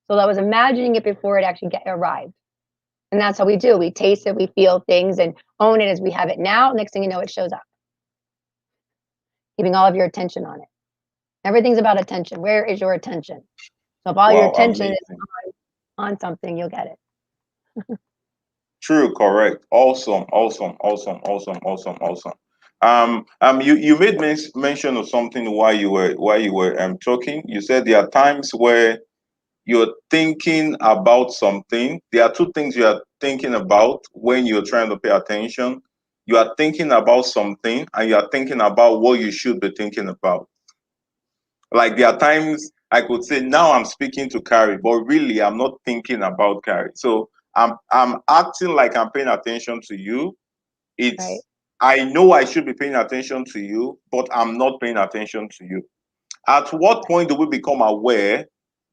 Speaker 2: So I was imagining it before it actually arrived. And that's how we do. We taste it, we feel things, and own it as we have it now. Next thing you know, it shows up. Keeping all of your attention on it. Everything's about attention. Where is your attention? So if all your
Speaker 1: Wow,
Speaker 2: attention is
Speaker 1: amazing.
Speaker 2: on something, you'll get it.
Speaker 1: True, correct. Awesome, awesome, awesome, awesome, awesome, awesome. You made mention of something while you were talking. You said there are times where you're thinking about something. There are two things you are thinking about when you're trying to pay attention. You are thinking about something, and you are thinking about what you should be thinking about. Like there are times I could say, now I'm speaking to Karrie, but really I'm not thinking about Karrie. So I'm acting like I'm paying attention to you.
Speaker 2: Right.
Speaker 1: It's I know I should be paying attention to you, but I'm not paying attention to you. At what point do we become aware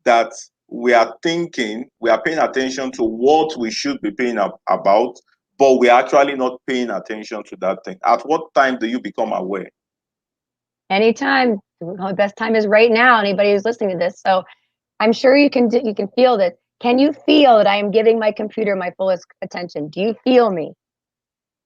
Speaker 1: that we are paying attention to what we should be paying about, but we're actually not paying attention to that thing? At what time do you become aware?
Speaker 2: Anytime. The best time is right now. Anybody who's listening to this. So I'm sure you can feel this. Can you feel that I am giving my computer my fullest attention? Do you feel me?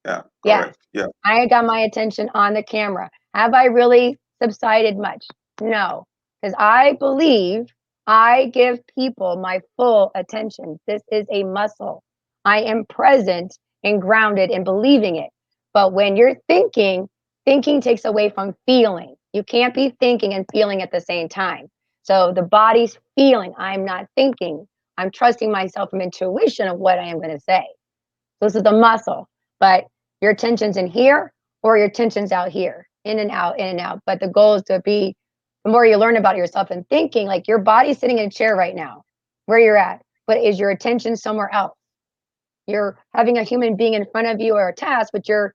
Speaker 1: Yeah,
Speaker 2: Yes.
Speaker 1: correct. Yeah.
Speaker 2: I got my attention on the camera. Have I really subsided much? No, because I believe I give people my full attention. This is a muscle. I am present and grounded in believing it. But when you're thinking takes away from feeling. You can't be thinking and feeling at the same time. So the body's feeling. I'm not thinking. I'm trusting myself from intuition of what I am going to say. So this is the muscle. But your attention's in here or your attention's out here, in and out, in and out. But the goal is to be, the more you learn about yourself and thinking, like your body's sitting in a chair right now, where you're at, but is your attention somewhere else? You're having a human being in front of you or a task, but you're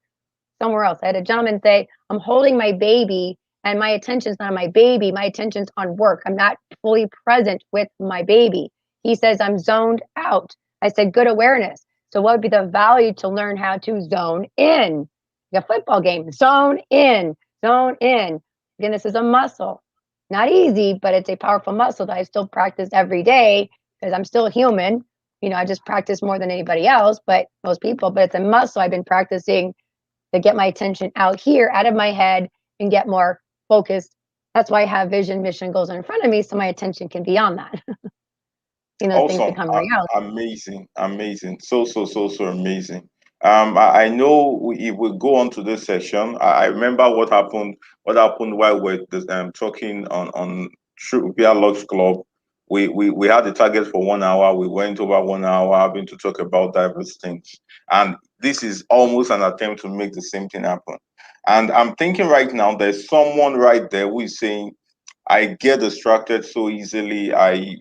Speaker 2: somewhere else. I had a gentleman say, I'm holding my baby and my attention's not on my baby. My attention's on work. I'm not fully present with my baby. He says, I'm zoned out. I said, good awareness. So what would be the value to learn how to zone in? Like a football game, zone in, zone in. Again, this is a muscle. Not easy, but it's a powerful muscle that I still practice every day because I'm still human. I just practice more than anybody else, but most people, but it's a muscle I've been practicing to get my attention out here, out of my head, and get more focused. That's why I have vision, mission, goals in front of me, so my attention can be on that. Things
Speaker 1: Awesome.
Speaker 2: become reality.
Speaker 1: Amazing. Amazing. So amazing. I know if we go on to this session, I remember what happened while we're talking on via Lux Club. We had the target for 1 hour. We went over 1 hour having to talk about diverse things. And this is almost an attempt to make the same thing happen. And I'm thinking right now there's someone right there who is saying, I get distracted so easily. I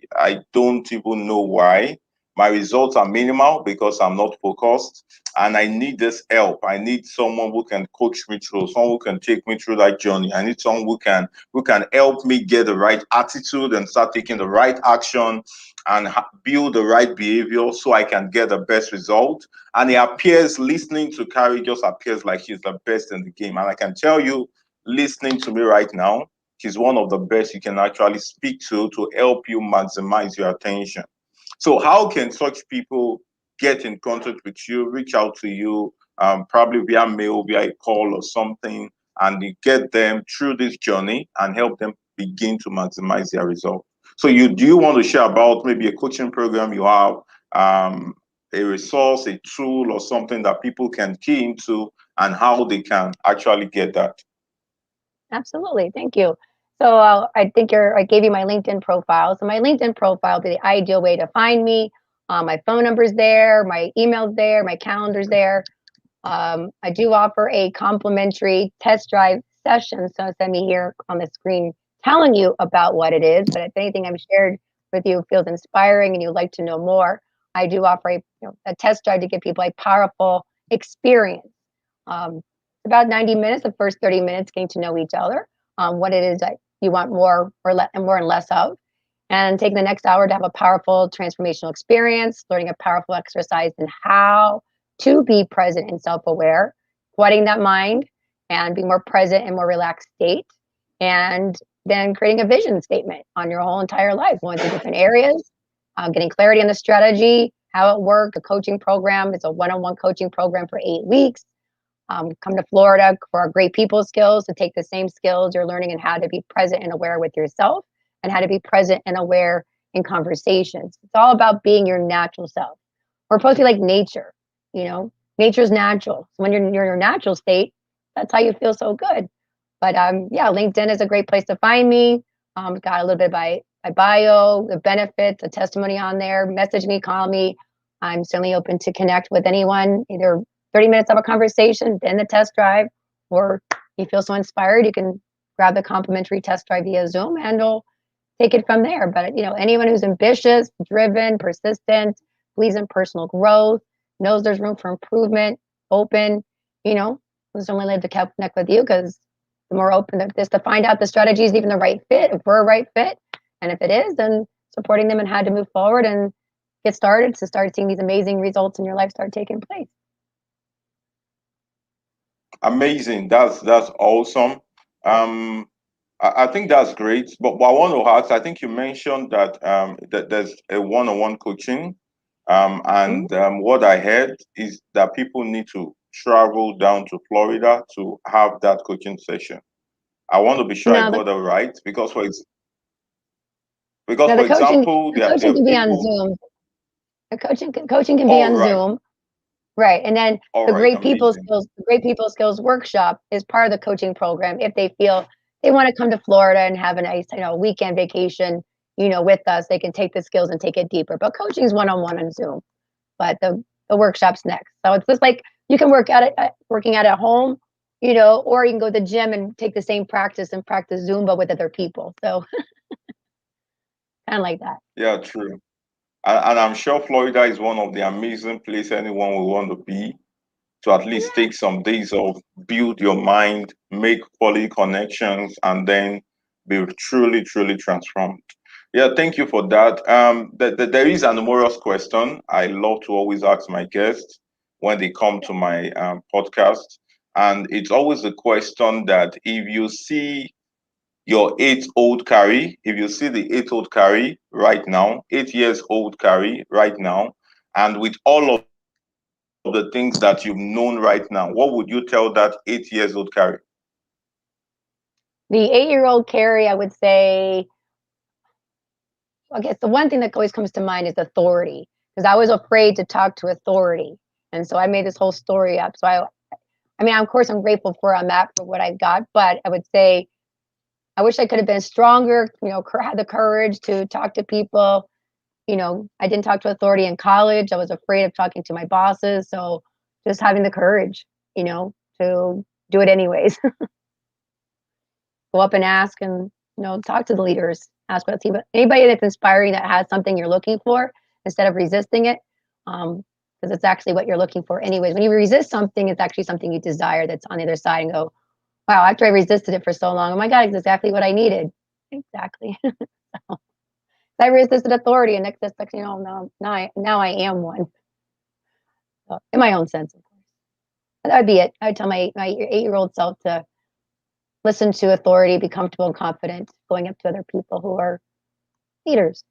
Speaker 1: don't even know why. My results are minimal because I'm not focused, and I need this help. I need someone who can coach me through, someone who can take me through that journey. I need someone who can help me get the right attitude and start taking the right action and build the right behavior so I can get the best result. And it appears listening to Karrie just appears like she's the best in the game. And I can tell you, listening to me right now, she's one of the best you can actually speak to help you maximize your attention. So, how can such people get in contact with you, reach out to you, probably via mail, via a call or something, and you get them through this journey and help them begin to maximize their result? So, do you want to share about maybe a coaching program you have, um, a resource, a tool, or something that people can key into, and how they can actually get that?
Speaker 2: Absolutely. Thank you. So I think I gave you my LinkedIn profile. So my LinkedIn profile would be the ideal way to find me. My phone number's there, my email's there, my calendar's there. I do offer a complimentary test drive session. So send me here on the screen telling you about what it is. But if anything I've shared with you feels inspiring and you'd like to know more, I do offer a test drive to give people a powerful experience. About 90 minutes, the first 30 minutes getting to know each other, what it is that you want more and less of. And take the next hour to have a powerful transformational experience, learning a powerful exercise in how to be present and self-aware, quieting that mind and being more present and more relaxed state. And then creating a vision statement on your whole entire life, going through different areas, getting clarity on the strategy, how it worked, a coaching program. It's a one-on-one coaching program for 8 weeks. Come to Florida for our great people skills to take the same skills you're learning and how to be present and aware with yourself and how to be present and aware in conversations. It's all about being your natural self. We're supposed to be like nature, nature's natural. So when you're in your natural state, that's how you feel so good. But yeah, LinkedIn is a great place to find me. Got a little bit by my bio, the benefits, the testimony on there. Message me, call me. I'm certainly open to connect with anyone, either 30 minutes of a conversation, then the test drive, or you feel so inspired, you can grab the complimentary test drive via Zoom and we'll take it from there. But anyone who's ambitious, driven, persistent, believes in personal growth, knows there's room for improvement, open, who's only live to connect with you because the more open this to find out the strategy is even the right fit, if we're a right fit. And if it is, then supporting them and how to move forward and get started to start seeing these amazing results in your life start taking place.
Speaker 1: Amazing. That's awesome. Um, I think that's great. But I want to ask, I think you mentioned that there's a one-on-one coaching.
Speaker 2: Mhm.
Speaker 1: And what I heard is that people need to travel down to Florida to have that coaching session. I want to be sure I
Speaker 2: No, the,
Speaker 1: got that right because
Speaker 2: no,
Speaker 1: for
Speaker 2: the coaching
Speaker 1: example,
Speaker 2: the
Speaker 1: there
Speaker 2: coaching
Speaker 1: are
Speaker 2: can be on
Speaker 1: people.
Speaker 2: Zoom. The coaching can be
Speaker 1: All
Speaker 2: on
Speaker 1: right,
Speaker 2: Zoom. Right. And then
Speaker 1: all right, amazing.
Speaker 2: The Great People Skills workshop is part of the coaching program if they feel they want to come to Florida and have a nice, weekend vacation, with us, they can take the skills and take it deeper. But coaching is one-on-one on Zoom. But the workshop's next. So it's just like you can working out at home, or you can go to the gym and take the same practice and practice Zumba with other people. So kind of like that.
Speaker 1: Yeah, true. And I'm sure Florida is one of the amazing places anyone will want to be, to at least take some days off, build your mind, make quality connections, and then be truly, truly transformed. Yeah, thank you for that. There is an humorous question I love to always ask my guests when they come to my podcast. And it's always the question that if you see your 8 old Karrie, if you see the 8 old Karrie right now, 8 years old Karrie right now, and with all of the things that you've known right now, what would you tell that 8 years old Karrie?
Speaker 2: The 8-year-old Carrie, I would say, I guess the one thing that always comes to mind is authority, because I was afraid to talk to authority. And so I made this whole story up. So I mean, of course, I'm grateful for I'm at for what I got, but I would say I wish I could have been stronger, had the courage to talk to people. I didn't talk to authority in college. I was afraid of talking to my bosses. So just having the courage, to do it anyways. Go up and ask and, talk to the leaders, ask what team, anybody that's inspiring that has something you're looking for, instead of resisting it. Because it's actually what you're looking for anyways. When you resist something, it's actually something you desire that's on the other side, and go, wow, after I resisted it for so long, oh my God, it's exactly what I needed. Exactly. So, I resisted authority, and next thing you know, now I am one. So, in my own sense, of course. That would be it. I would tell my 8-year-old self to listen to authority, be comfortable and confident going up to other people who are leaders.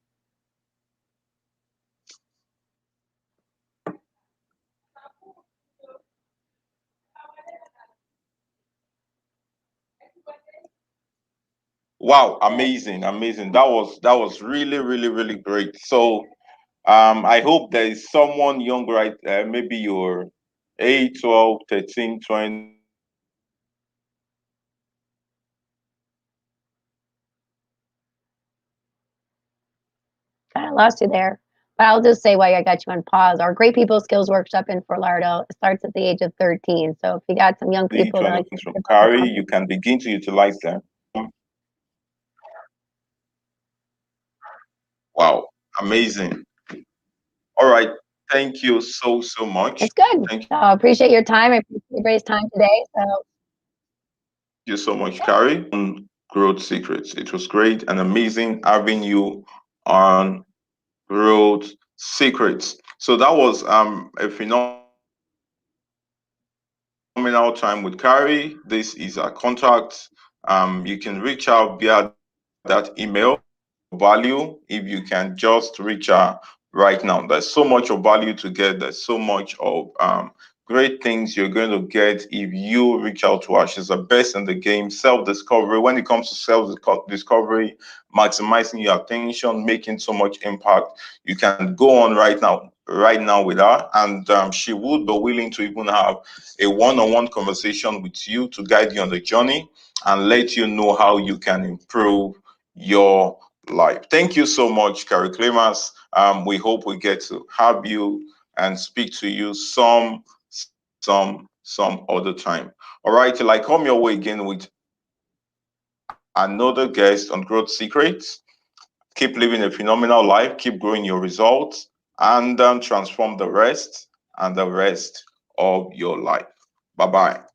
Speaker 1: Wow, amazing, amazing. That was really, really, really great. So I hope there is someone young, right? Maybe you're 8, 12, 13, 20, or even 30 years old, who
Speaker 2: Kind of lost you there. But I'll just say why I got you on pause. Our Great People Skills Workshop in Fort Lauderdale starts at the age of 13. So if you got some young
Speaker 1: see
Speaker 2: people
Speaker 1: to
Speaker 2: that like
Speaker 1: understand
Speaker 2: to
Speaker 1: from
Speaker 2: think about the
Speaker 1: Karrie, you
Speaker 2: company,
Speaker 1: can begin to utilize them. Wow, amazing. All right. Thank you so, so much.
Speaker 2: it's good.
Speaker 1: Thank
Speaker 2: So I appreciate your time. I appreciate everybody's time today. So
Speaker 1: you so much, Karrie, on Growth Secrets. It was great and amazing having you on Growth Secrets. So that was a phenomenal time with Karrie. This is our contact. You can reach out via that email. If you can just reach her right now. There's so much of value if you can just reach her right now. There's so much of value to get. There's so much of great things you're going to get if you reach out to her. She's the best in the game. Self discovery. When it comes to self discovery, maximizing your attention, making so much impact, you can go on right now with her, and she would be willing to even have a one-on-one conversation with you to guide you on the journey and let you know how you can improve your life. Thank you so much, Karrie Klimas. We hope we get to have you and speak to you some other time. All right, till I come your way again with another guest on Growth Secrets. Keep living a phenomenal life, keep growing your results, and transform the rest and the rest of your life. Bye bye.